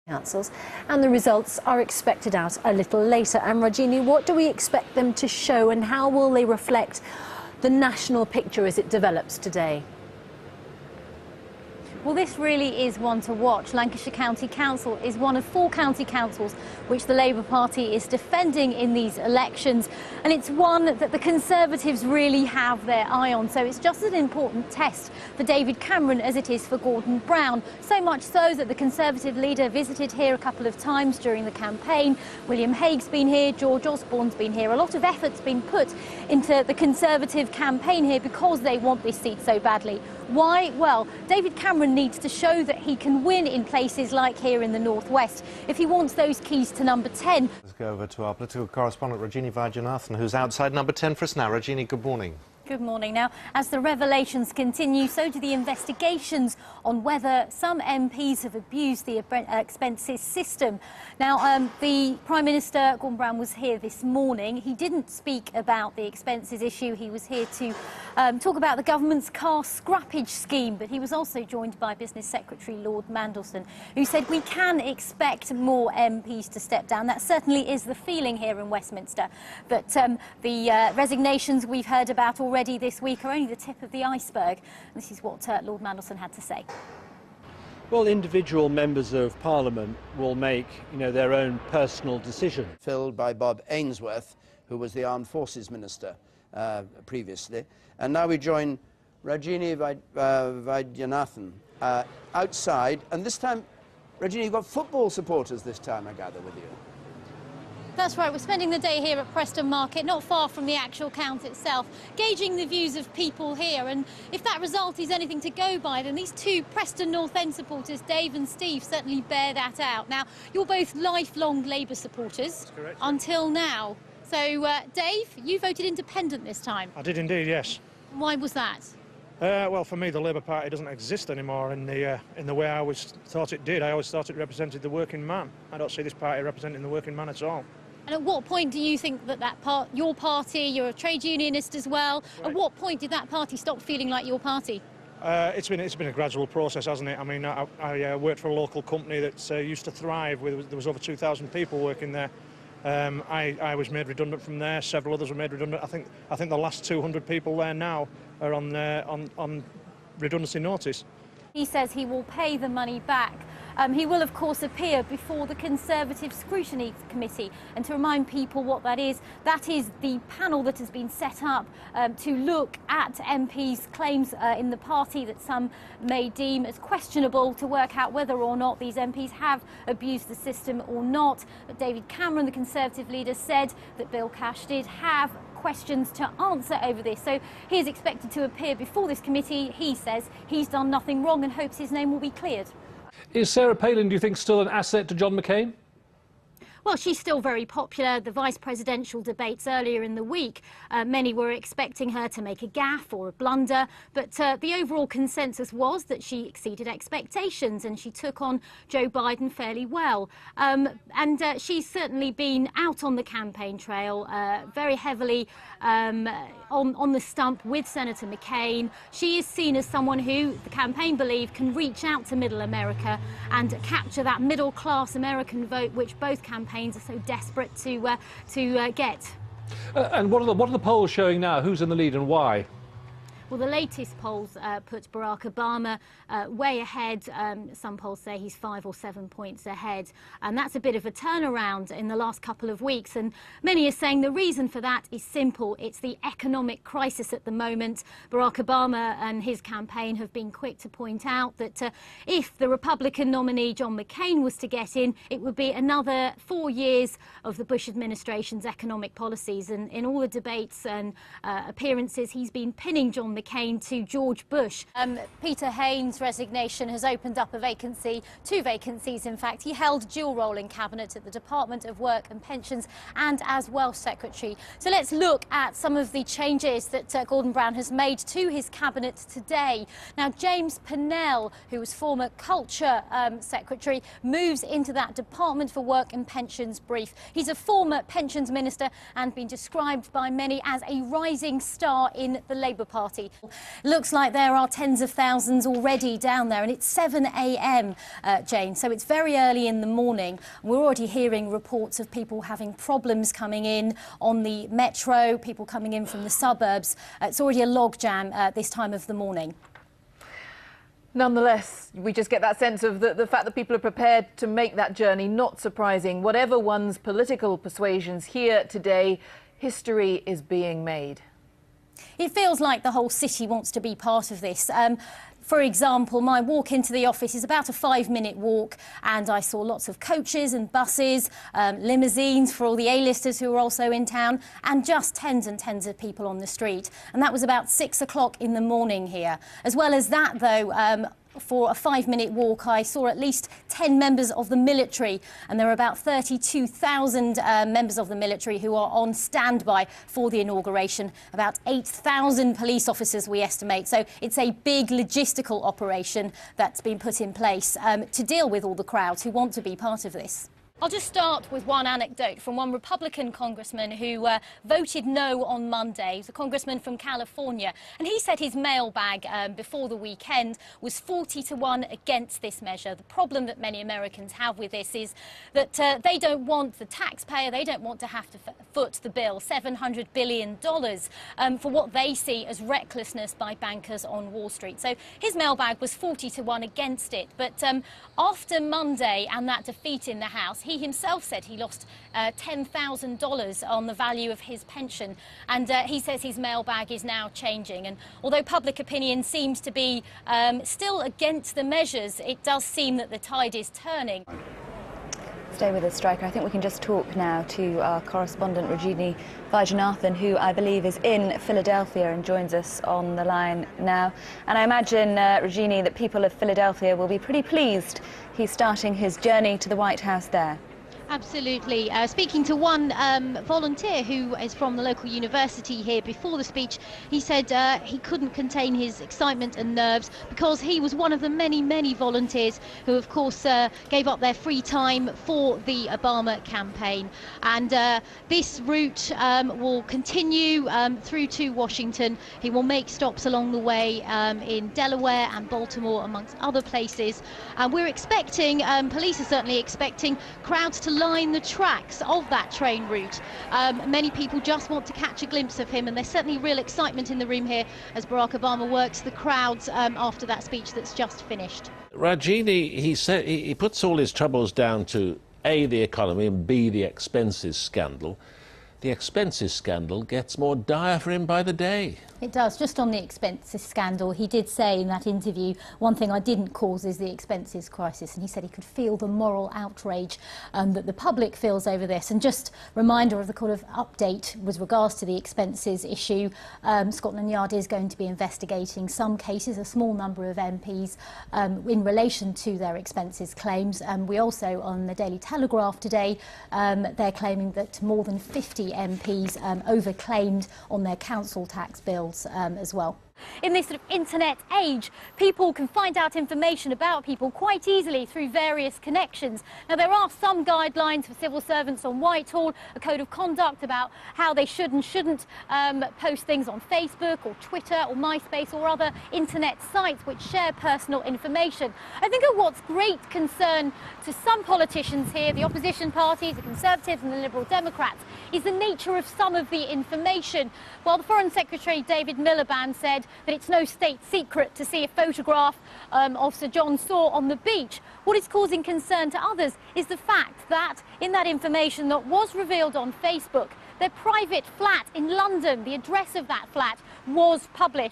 councils, and the results are expected out a little later. And Rajini, what do we expect them to show, and how will they reflect the national picture as it develops today? Well, this really is one to watch. Lancashire County Council is one of 4 county councils which the Labour Party is defending in these elections, and it's one that the Conservatives really have their eye on. So it's just as an important test for David Cameron as it is for Gordon Brown. So much so that the Conservative leader visited here a couple of times during the campaign. William Hague's been here, George Osborne's been here. A lot of effort's been put into the Conservative campaign here because they want this seat so badly. Why? Well, David Cameron needs to show that he can win in places like here in the northwest if he wants those keys to number 10. Let's go over to our political correspondent Rajinivaidyanathan, who's outside number 10 for us now. Rajini, good morning. Good morning. Now, as the revelations continue, so do the investigations on whether some MPs have abused the expenses system. Now, the Prime Minister, Gordon Brown, was here this morning. He didn't speak about the expenses issue. He was here to talk about the government's car scrappage scheme, but he was also joined by Business Secretary Lord Mandelson, who said we can expect more MPs to step down. That certainly is the feeling here in Westminster. But the resignations we've heard about already this week are only the tip of the iceberg. This is what Lord Mandelson had to say. Well, individual members of Parliament will make, their own personal decision. Filled by Bob Ainsworth, who was the Armed Forces Minister previously. And now we join Rajinivaidyanathan outside. And this time, Rajini, you've got football supporters this time, I gather, with you. That's right, we're spending the day here at Preston Market, not far from the actual count itself, gauging the views of people here. And if that result is anything to go by, then these 2 Preston North End supporters, Dave and Steve, certainly bear that out. Now, you're both lifelong Labour supporters. That's correct. Until now. So, Dave, you voted independent this time. I did indeed, yes. Why was that? Well, for me, the Labour Party doesn't exist anymore in the way I always thought it did. I always thought it represented the working man. I don't see this party representing the working man at all. And at what point do you think that your party, you're a trade unionist as well, right. At what point did that party stop feeling like your party? It's been a gradual process, hasn't it? I mean, I worked for a local company that used to thrive. There was over 2,000 people working there. I was made redundant from there. Several others were made redundant. I think the last 200 people there now are on redundancy notice. He says he will pay the money back. He will, of course, appear before the Conservative Scrutiny Committee. And to remind people what that is the panel that has been set up to look at MPs' claims in the party that some may deem as questionable, to work out whether or not these MPs have abused the system or not. But David Cameron, the Conservative leader, said that Bill Cash did have questions to answer over this. So he is expected to appear before this committee. He says he's done nothing wrong and hopes his name will be cleared. Is Sarah Palin, do you think, still an asset to John McCain? Well, she's still very popular. The vice-presidential debates earlier in the week, many were expecting her to make a gaffe or a blunder, but the overall consensus was that she exceeded expectations and she took on Joe Biden fairly well. And she's certainly been out on the campaign trail very heavily on the stump with Senator McCain. She is seen as someone who the campaign believe can reach out to middle America and capture that middle-class American vote, which both campaigns are so desperate to get. And what are the polls showing now? Who's in the lead and why? Well, the latest polls put Barack Obama way ahead. Some polls say he's 5 or 7 points ahead. And that's a bit of a turnaround in the last couple of weeks. And many are saying the reason for that is simple. It's the economic crisis at the moment. Barack Obama and his campaign have been quick to point out that if the Republican nominee John McCain was to get in, it would be another 4 years of the Bush administration's economic policies. And in all the debates and appearances, he's been pinning John McCain to George Bush. Peter Haines' resignation has opened up a vacancy, 2 vacancies in fact. He held dual role in Cabinet at the Department of Work and Pensions and as Welsh Secretary. So let's look at some of the changes that Gordon Brown has made to his Cabinet today. Now, James Pennell, who was former Culture Secretary, moves into that Department for Work and Pensions brief. He's a former Pensions Minister and been described by many as a rising star in the Labour Party. city. Looks like there are tens of thousands already down there, and it's 7 a.m, Jane, so it's very early in the morning. We're already hearing reports of people having problems coming in on the metro, people coming in from the suburbs. It's already a logjam this time of the morning. Nonetheless, we just get that sense of the fact that people are prepared to make that journey. Not surprising. Whatever one's political persuasions here today, history is being made. It feels like the whole city wants to be part of this. For example, my walk into the office is about a 5-minute walk, and I saw lots of coaches and buses, limousines for all the A-listers who were also in town, and just tens and tens of people on the street. And that was about 6 o'clock in the morning here. As well as that, though, for a 5-minute walk, I saw at least 10 members of the military, and there are about 32,000 members of the military who are on standby for the inauguration. About 8,000 police officers, we estimate. So it's a big logistical operation that's been put in place to deal with all the crowds who want to be part of this. I'll just start with one anecdote from one Republican congressman who voted no on Monday. He's a congressman from California, and he said his mailbag before the weekend was 40-1 against this measure. The problem that many Americans have with this is that they don't want the taxpayer, they don't want to have to foot the bill, $700 billion, for what they see as recklessness by bankers on Wall Street. So his mailbag was 40-1 against it. But after Monday and that defeat in the House, he himself said he lost $10,000 on the value of his pension, and he says his mailbag is now changing. And although public opinion seems to be still against the measures, it does seem that the tide is turning. Stay with us, Striker. I think we can just talk now to our correspondent Rajinivaidyanathanlives, who I believe is in Philadelphia and joins us on the line now. And I imagine, Rajini, that people of Philadelphia will be pretty pleased he's starting his journey to the White House there. Absolutely. Speaking to one volunteer who is from the local university here before the speech, he said he couldn't contain his excitement and nerves because he was one of the many, many volunteers who, of course, gave up their free time for the Obama campaign. And this route will continue through to Washington. He will make stops along the way in Delaware and Baltimore, amongst other places. And we're expecting, police are certainly expecting, crowds to line the tracks of that train route. Many people just want to catch a glimpse of him, and there's certainly real excitement in the room here as Barack Obama works the crowds after that speech that's just finished. Rajini, he said he puts all his troubles down to A, the economy, and B, the expenses scandal. The expenses scandal gets more dire for him by the day. It does. Just on the expenses scandal, he did say in that interview, one thing I didn't cause is the expenses crisis, and he said he could feel the moral outrage that the public feels over this. And just reminder of the kind of update with regards to the expenses issue, Scotland Yard is going to be investigating some cases, a small number of MPs, in relation to their expenses claims. We also, on the Daily Telegraph today, they're claiming that more than 50 MPs overclaimed on their council tax bills as well. In this sort of internet age, people can find out information about people quite easily through various connections. Now, there are some guidelines for civil servants on Whitehall, a code of conduct about how they should and shouldn't post things on Facebook or Twitter or MySpace or other internet sites which share personal information. I think of what's great concern to some politicians here, the opposition parties, the Conservatives and the Liberal Democrats, is the nature of some of the information. While the Foreign Secretary David Miliband said that it's no state secret to see a photograph of Sir John Saw on the beach, what is causing concern to others is the fact that in that information that was revealed on Facebook, their private flat in London, the address of that flat, was published.